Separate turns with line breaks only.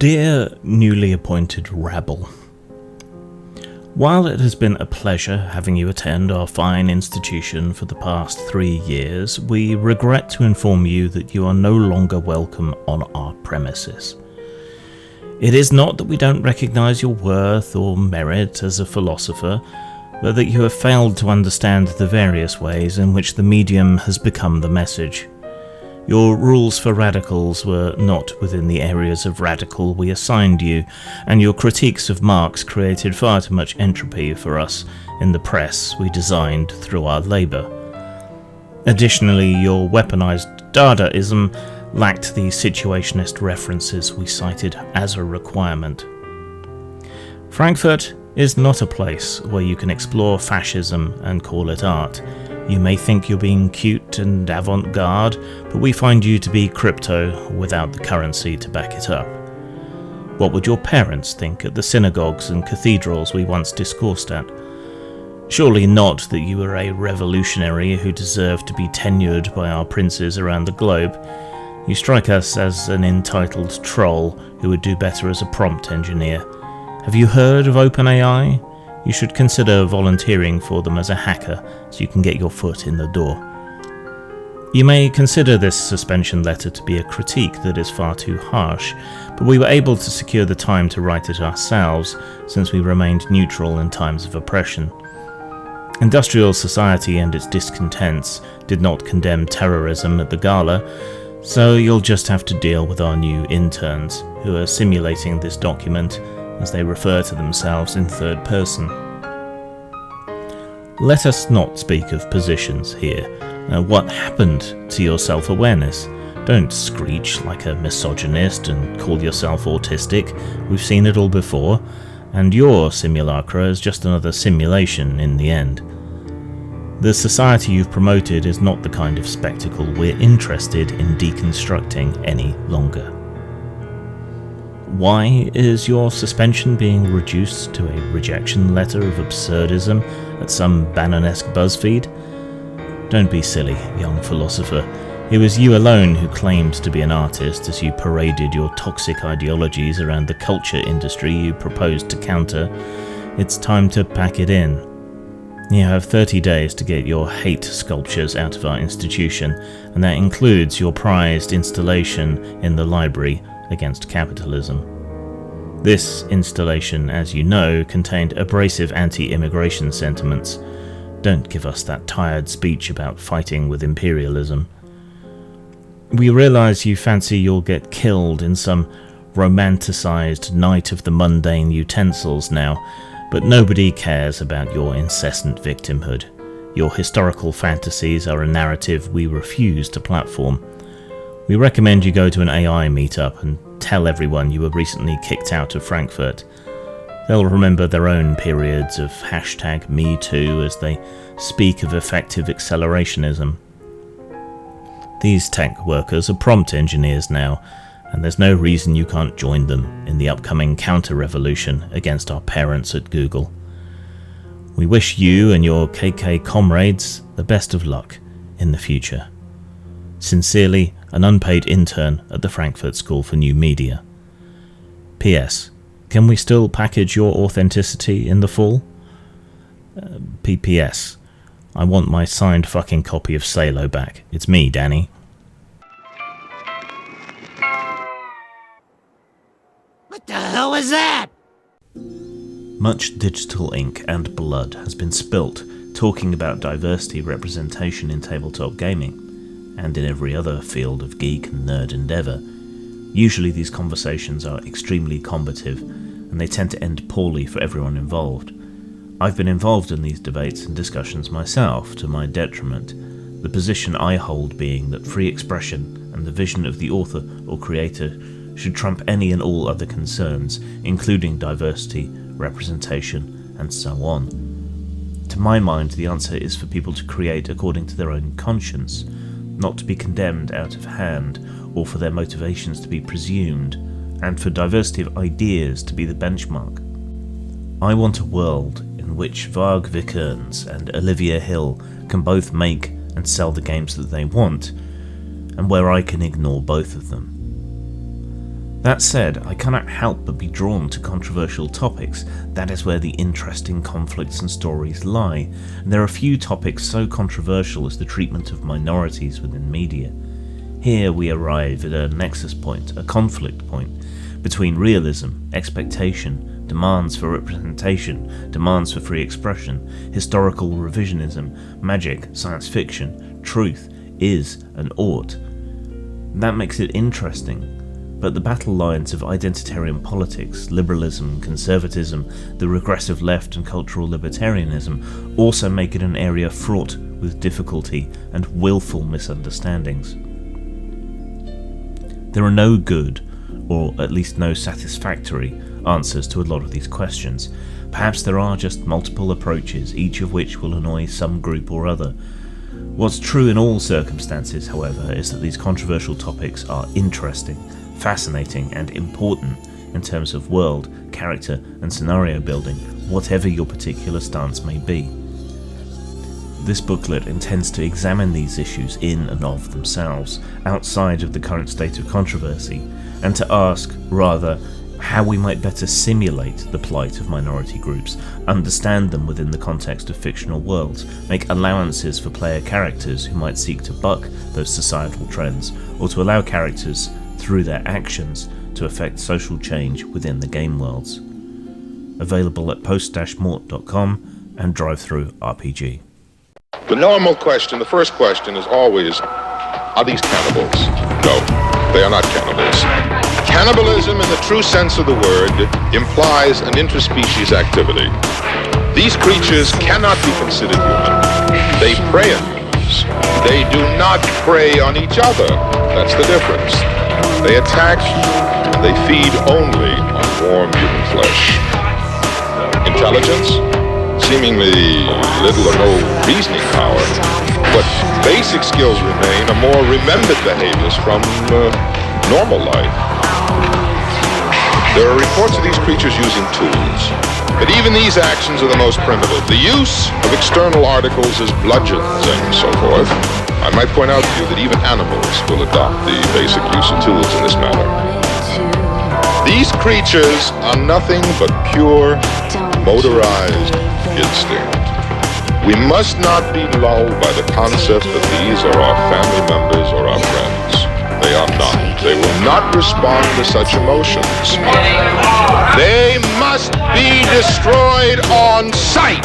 Dear newly appointed rabble, while it has been a pleasure having you attend our fine institution for the past 3 years, we regret to inform you that you are no longer welcome on our premises. It is not that we don't recognise your worth or merit as a philosopher, but that you have failed to understand the various ways in which the medium has become the message. Your rules for radicals were not within the areas of radical we assigned you, and your critiques of Marx created far too much entropy for us in the press we designed through our labour. Additionally, your weaponized Dadaism lacked the situationist references we cited as a requirement. Frankfurt is not a place where you can explore fascism and call it art. You may think you're being cute and avant-garde, but we find you to be crypto without the currency to back it up. What would your parents think at the synagogues and cathedrals we once discoursed at? Surely not that you were a revolutionary who deserved to be tenured by our princes around the globe. You strike us as an entitled troll who would do better as a prompt engineer. Have you heard of OpenAI? You should consider volunteering for them as a hacker so you can get your foot in the door. You may consider this suspension letter to be a critique that is far too harsh, but we were able to secure the time to write it ourselves since we remained neutral in times of oppression. Industrial society and its discontents did not condemn terrorism at the gala, so you'll just have to deal with our new interns who are simulating this document as they refer to themselves in third person. Let us not speak of positions here. What happened to your self-awareness? Don't screech like a misogynist and call yourself autistic. We've seen it all before, and your simulacra is just another simulation in the end. The society you've promoted is not the kind of spectacle we're interested in deconstructing any longer. Why is your suspension being reduced to a rejection letter of absurdism at some Bannon-esque BuzzFeed? Don't be silly, young philosopher. It was you alone who claimed to be an artist as you paraded your toxic ideologies around the culture industry you proposed to counter. It's time to pack it in. You have 30 days to get your hate sculptures out of our institution, and that includes your prized installation in the library against capitalism. This installation, as you know, contained abrasive anti-immigration sentiments. Don't give us that tired speech about fighting with imperialism. We realize you fancy you'll get killed in some romanticized night of the mundane utensils now, but nobody cares about your incessant victimhood. Your historical fantasies are a narrative we refuse to platform. We recommend you go to an AI meetup and tell everyone you were recently kicked out of Frankfurt. They'll remember their own periods of #MeToo as they speak of effective accelerationism. These tech workers are prompt engineers now, and there's no reason you can't join them in the upcoming counter-revolution against our parents at Google. We wish you and your KK comrades the best of luck in the future. Sincerely, an unpaid intern at the Frankfurt School for New Media. P.S. Can we still package your authenticity in the fall? P.P.S. I want my signed fucking copy of Salo back. It's me, Danny.
What the hell was that?
Much digital ink and blood has been spilt talking about diversity representation in tabletop gaming, and in every other field of geek and nerd endeavour. Usually these conversations are extremely combative, and they tend to end poorly for everyone involved. I've been involved in these debates and discussions myself, to my detriment, the position I hold being that free expression and the vision of the author or creator should trump any and all other concerns, including diversity, representation, and so on. To my mind, the answer is for people to create according to their own conscience, not to be condemned out of hand, or for their motivations to be presumed, and for diversity of ideas to be the benchmark. I want a world in which Varg Vikernes and Olivia Hill can both make and sell the games that they want, and where I can ignore both of them. That said, I cannot help but be drawn to controversial topics. That is where the interesting conflicts and stories lie, and there are few topics so controversial as the treatment of minorities within media. Here we arrive at a nexus point, a conflict point, between realism, expectation, demands for representation, demands for free expression, historical revisionism, magic, science fiction, truth, is and ought. That makes it interesting. But the battle lines of identitarian politics, liberalism, conservatism, the regressive left and cultural libertarianism also make it an area fraught with difficulty and willful misunderstandings. There are no good, or at least no satisfactory, answers to a lot of these questions. Perhaps there are just multiple approaches, each of which will annoy some group or other. What's true in all circumstances, however, is that these controversial topics are interesting, fascinating and important in terms of world, character and scenario building, whatever your particular stance may be. This booklet intends to examine these issues in and of themselves, outside of the current state of controversy, and to ask, rather, how we might better simulate the plight of minority groups, understand them within the context of fictional worlds, make allowances for player characters who might seek to buck those societal trends, or to allow characters through their actions to affect social change within the game worlds. Available at post-mort.com and DriveThruRPG.
The normal question, the first question is always, are these cannibals? No, they are not cannibals. Cannibalism in the true sense of the word implies an interspecies activity. These creatures cannot be considered human. They prey on humans. They do not prey on each other. That's the difference. They attack and they feed only on warm human flesh. Intelligence? Seemingly little or no reasoning power, but basic skills remain are more remembered behaviors from normal life. There are reports of these creatures using tools, but even these actions are the most primitive. The use of external articles as bludgeons and so forth. I might point out to you that even animals will adopt the basic use of tools in this matter. These creatures are nothing but pure, motorized instinct. We must not be lulled by the concept that these are our family members or our friends. They are not. They will not respond to such emotions. They must be destroyed on sight.